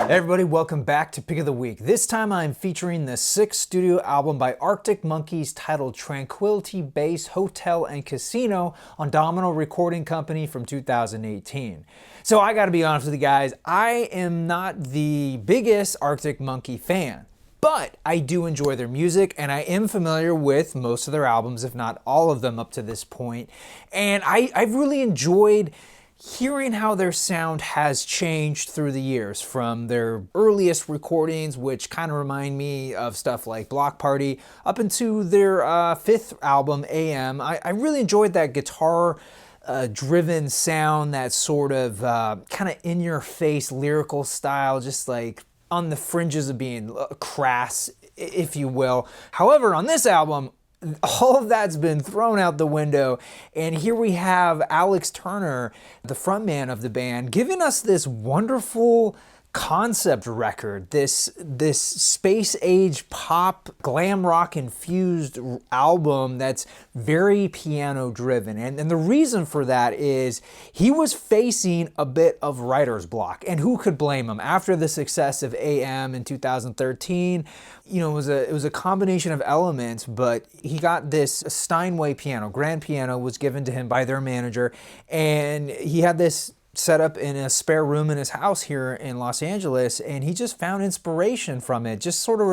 Hey everybody, welcome back to Pick of the Week. This time I'm featuring the 6th studio album by Arctic Monkeys titled Tranquility Base Hotel and Casino on Domino Recording Company from 2018. So I gotta be honest with you guys, I am not the biggest Arctic Monkey fan, but I do enjoy their music and I am familiar with most of their albums, if not all of them up to this point. And I've really enjoyed hearing how their sound has changed through the years, from their earliest recordings, which kind of remind me of stuff like Block Party, up into their 5th album, AM. I really enjoyed that guitar driven sound, that sort of kind of in-your-face lyrical style, just like on the fringes of being crass, if you will. However, on this album, all of that's been thrown out the window, and here we have Alex Turner, the frontman of the band, giving us this wonderful concept record, this space age pop glam rock infused album that's very piano driven. And the reason for that is he was facing a bit of writer's block, and who could blame him? After the success of AM in 2013, you know, it was a combination of elements, but he got this Steinway piano, grand piano was given to him by their manager, and he had this set up in a spare room in his house here in Los Angeles, and he just found inspiration from it. Just sort of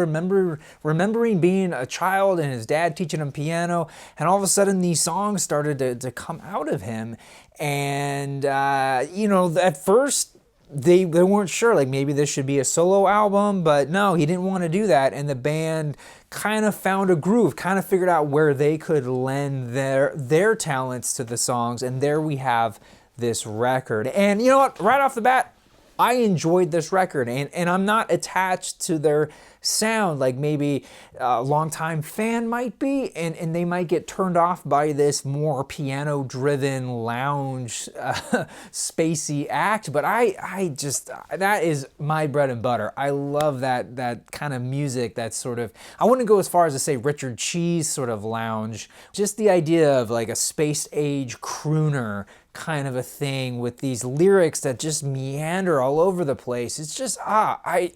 remembering being a child and his dad teaching him piano, and all of a sudden these songs started to come out of him. And you know, at first they weren't sure, like maybe this should be a solo album, but no, he didn't want to do that, and the band kind of found a groove, kind of figured out where they could lend their talents to the songs, and there we have this record. And you know what, right off the bat, I enjoyed this record, and I'm not attached to their sound like maybe a longtime fan might be, and they might get turned off by this more piano driven lounge spacey act, but I just, that is my bread and butter. I love that kind of music, that sort of, I wouldn't go as far as to say Richard Cheese sort of lounge, just the idea of like a space age crooner kind of a thing with these lyrics that just meander all over the place. It's just, I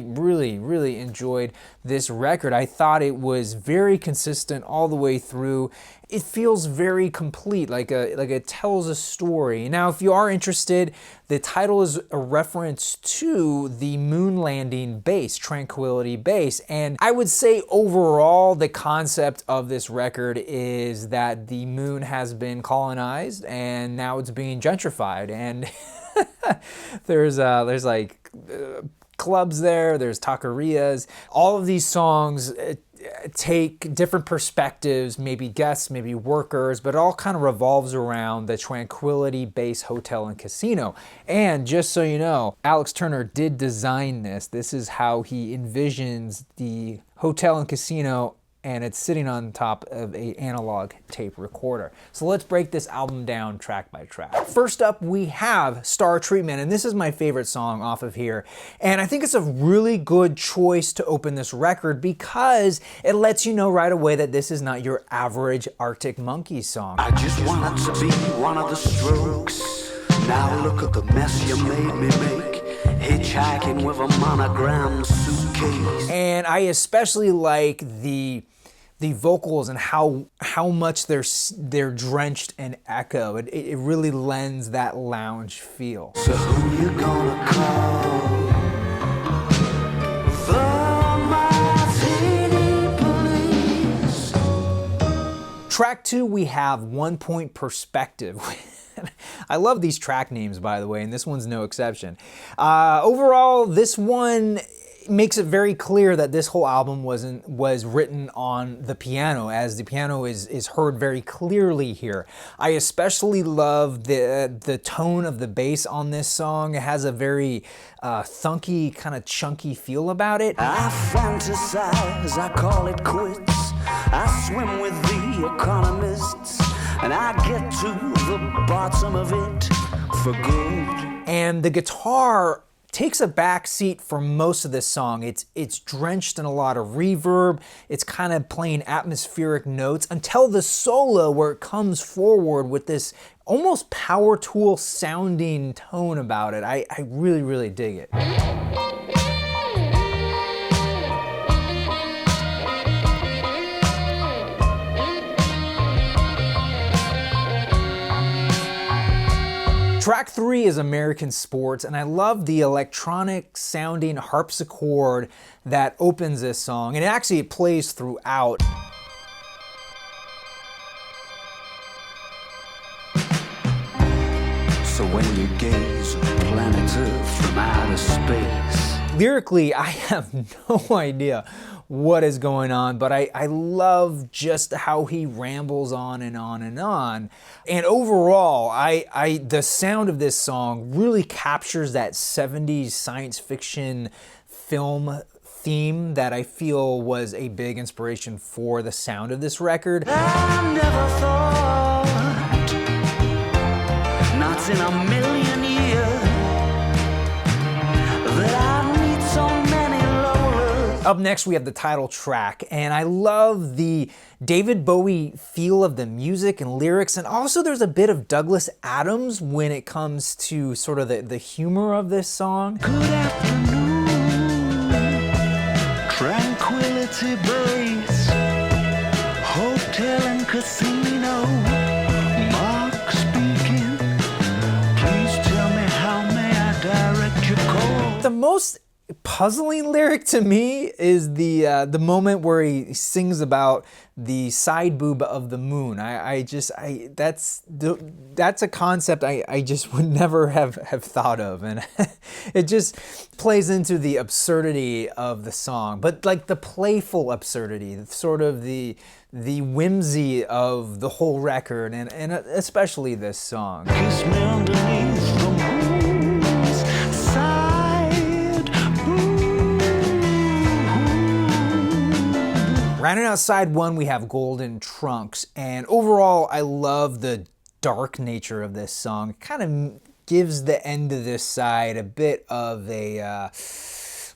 really enjoyed this record. I thought it was very consistent all the way through. It feels very complete, like it tells a story. Now, if you are interested, the title is a reference to the moon landing base, Tranquility Base. And I would say overall, the concept of this record is that the moon has been colonized and now it's being gentrified. And there's like clubs there, there's taquerias. All of these songs take different perspectives, maybe guests, maybe workers, but it all kind of revolves around the Tranquility Base Hotel and Casino. And just so you know, Alex Turner did design this. This is how he envisions the hotel and casino, and it's sitting on top of an analog tape recorder. So let's break this album down track by track. First up, we have Star Treatment, and this is my favorite song off of here. And I think it's a really good choice to open this record because it lets you know right away that this is not your average Arctic Monkeys song. I just wanted to be one of the Strokes. Now look at the mess you made me make. Hitchhiking with a monogram suitcase. And I especially like the vocals and how much they're drenched in echo. It really lends that lounge feel. So who you gonna call? The Martini Police. Track 2, we have 1 Point Perspective. I love these track names, by the way, and this one's no exception. Overall, this one makes it very clear that this whole album was written on the piano, as the piano is heard very clearly here. I especially love the tone of the bass on this song. It has a very thunky, kind of chunky feel about it. I fantasize, I call it quits. I swim with the economists, and I get to the bottom of it for good. And the guitar takes a back seat for most of this song. It's drenched in a lot of reverb. It's kind of playing atmospheric notes until the solo, where it comes forward with this almost power tool sounding tone about it. I really dig it. Track 3 is American Sports, and I love the electronic sounding harpsichord that opens this song, and actually it plays throughout. So when you gaze at planet Earth from outer space, lyrically, I have no idea what is going on, but I love just how he rambles on and on and on. And overall, the sound of this song really captures that 70s science fiction film theme that I feel was a big inspiration for the sound of this record. I never thought, not in a million years, that I'd meet so many Lolas. Up next, we have the title track, and I love the David Bowie feel of the music and lyrics, and also there's a bit of Douglas Adams when it comes to sort of the humor of this song. Good afternoon, Tranquility Base Hotel and Casino. Mark speaking. Please tell me, how may I direct your call? The most puzzling lyric to me is the moment where he sings about the side boob of the moon. That's a concept I just would never have thought of, and it just plays into the absurdity of the song, but like the playful absurdity, sort of the whimsy of the whole record, and especially this song. Kiss me underneath the moon's side boob. Rounding out side one, we have Golden Trunks, and overall I love the dark nature of this song. It kind of gives the end of this side a bit of a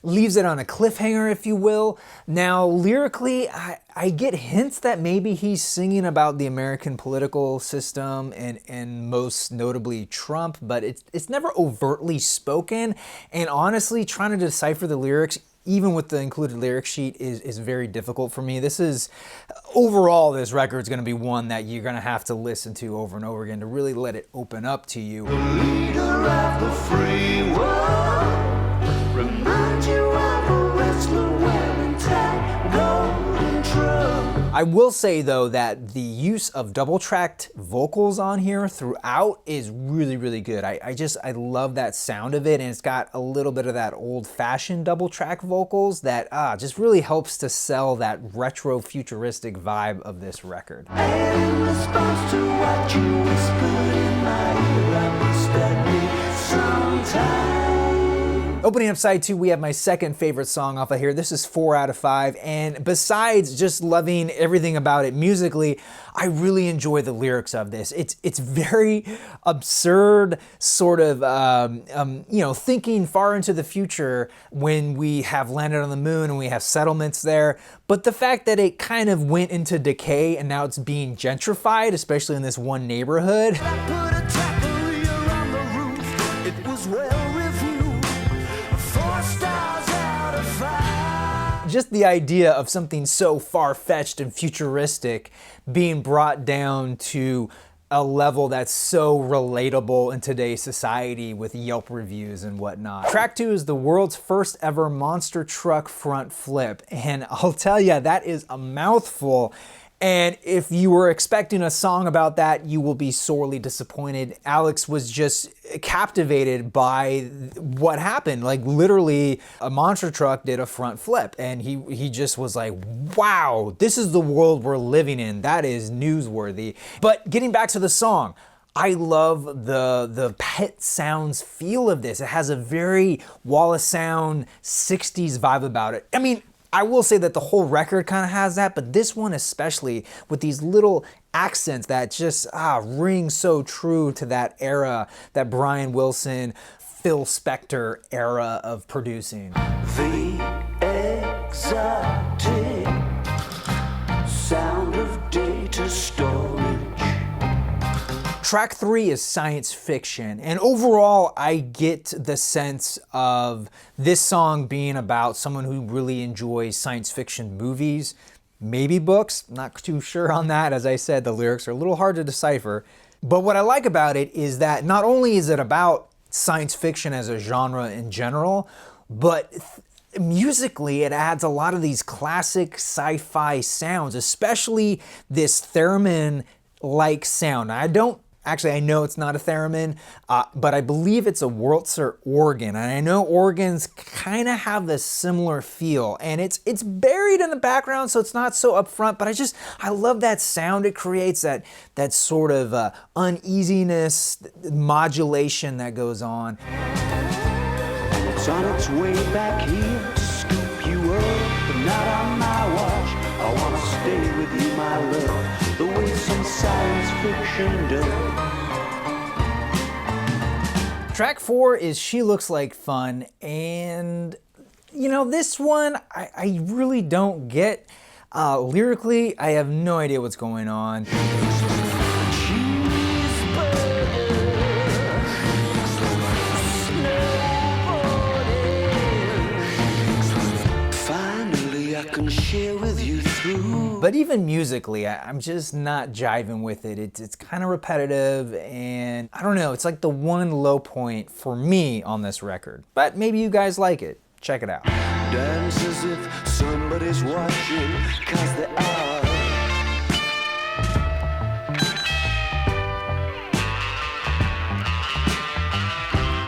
leaves it on a cliffhanger, if you will. Now, lyrically, I get hints that maybe he's singing about the American political system and most notably Trump, but it's never overtly spoken. And honestly, trying to decipher the lyrics, even with the included lyric sheet, is very difficult for me. Overall, this record is going to be one that you're going to have to listen to over and over again to really let it open up to you. Leader of the free world, remind you of a wrestler wearing tight golden trunks. I will say though that the use of double-tracked vocals on here throughout is really, really good. I love that sound of it, and it's got a little bit of that old-fashioned double-track vocals that just really helps to sell that retro-futuristic vibe of this record. And in response to what you whispered in my ear, I wish that we sometime. Opening up side two, we have my second favorite song off of here. This is 4 out of 5, and besides just loving everything about it musically, I really enjoy the lyrics of this. It's very absurd, sort of thinking far into the future when we have landed on the moon and we have settlements there. But the fact that it kind of went into decay and now it's being gentrified, especially in this one neighborhood. I put a taqueria on the roof. It was well reviewed. 4 stars out of 5. Just the idea of something so far-fetched and futuristic being brought down to a level that's so relatable in today's society with Yelp reviews and whatnot. Track 2 is the world's first ever monster truck front flip, and I'll tell you, that is a mouthful. And if you were expecting a song about that, you will be sorely disappointed. Alex was just captivated by what happened. Like literally, a monster truck did a front flip, and he just was like, wow, this is the world we're living in. That is newsworthy. But getting back to the song, I love the Pet Sounds feel of this. It has a very Wall of Sound 60s vibe about it. I mean, I will say that the whole record kind of has that, but this one especially, with these little accents that just ring so true to that era, that Brian Wilson, Phil Spector era of producing. The exotic sound of data storage. Track 3 is science fiction, and overall I get the sense of this song being about someone who really enjoys science fiction movies, maybe books, not too sure on that. As I said, the lyrics are a little hard to decipher. But what I like about it is that not only is it about science fiction as a genre in general, but musically it adds a lot of these classic sci-fi sounds, especially this theremin-like sound. I know it's not a theremin, but I believe it's a Wurlitzer organ, and I know organs kind of have this similar feel, and it's buried in the background, so it's not so upfront, but I love that sound it creates, that sort of uneasiness, modulation that goes on. It's on its way back here to scoop you up, but not on my watch. I wanna stay with you, my love, the way some science fiction does. Track 4 is She Looks Like Fun, and you know, this one I really don't get. Lyrically, I have no idea what's going on. Share with you through. But even musically, I'm just not jiving with it. It's kind of repetitive, and I don't know, it's like the one low point for me on this record. But maybe you guys like it. Check it out. Dance as if somebody's watching, 'cause they are.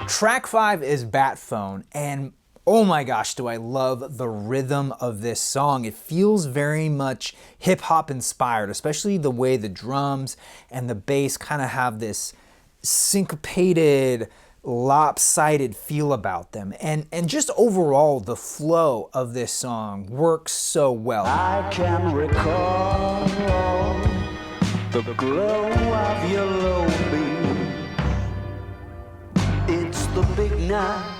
Track 5 is Bat Phone, and oh my gosh, do I love the rhythm of this song. It feels very much hip-hop inspired, especially the way the drums and the bass kind of have this syncopated, lopsided feel about them. And just overall, the flow of this song works so well. I can recall the glow of your low beam. It's the big night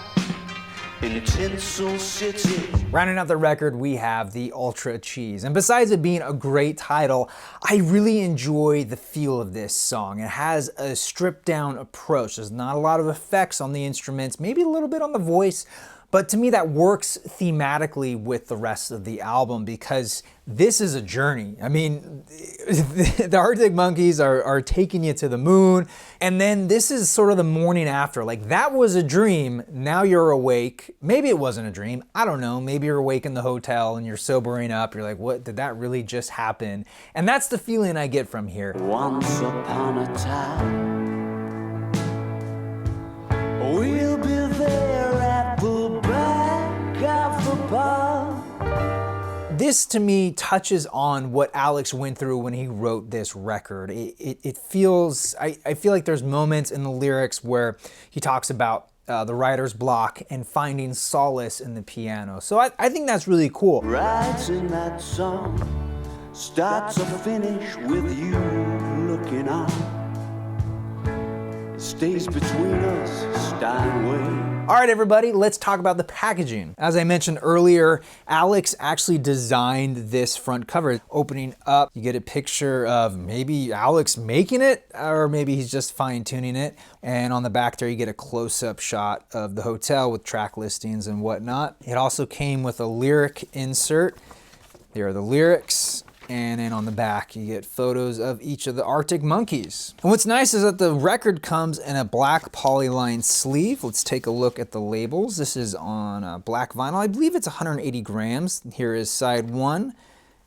in Tinsel City. Rounding out the record, we have the Ultra Cheese. And besides it being a great title, I really enjoy the feel of this song. It has a stripped down approach. There's not a lot of effects on the instruments, maybe a little bit on the voice, but to me that works thematically with the rest of the album because this is a journey. I mean, the Arctic Monkeys are taking you to the moon, and then this is sort of the morning after. Like, that was a dream, now you're awake. Maybe it wasn't a dream, I don't know. Maybe you're awake in the hotel and you're sobering up. You're like, what, did that really just happen? And that's the feeling I get from here. Once upon a time, we'll be there at the back of the bar. This to me touches on what Alex went through when he wrote this record. It feels, I feel like there's moments in the lyrics where he talks about the writer's block and finding solace in the piano. So I think that's really cool. Writing that song starts or finish with you looking on. It stays between us, Steinway. All right, everybody, let's talk about the packaging. As I mentioned earlier, Alex actually designed this front cover. Opening up, you get a picture of maybe Alex making it, or maybe he's just fine-tuning it. And on the back there, you get a close-up shot of the hotel with track listings and whatnot. It also came with a lyric insert. There are the lyrics. And then on the back, you get photos of each of the Arctic Monkeys. And what's nice is that the record comes in a black polyline sleeve. Let's take a look at the labels. This is on black vinyl. I believe it's 180 grams. Here is side 1,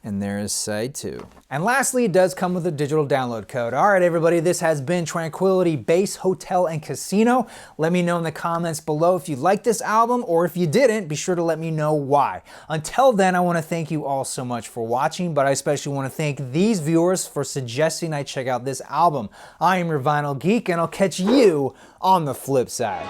and there is side 2. And lastly, it does come with a digital download code. All right, everybody, this has been Tranquility Base Hotel and Casino. Let me know in the comments below if you liked this album, or if you didn't, be sure to let me know why. Until then, I want to thank you all so much for watching, but I especially want to thank these viewers for suggesting I check out this album. I am your vinyl geek, and I'll catch you on the flip side.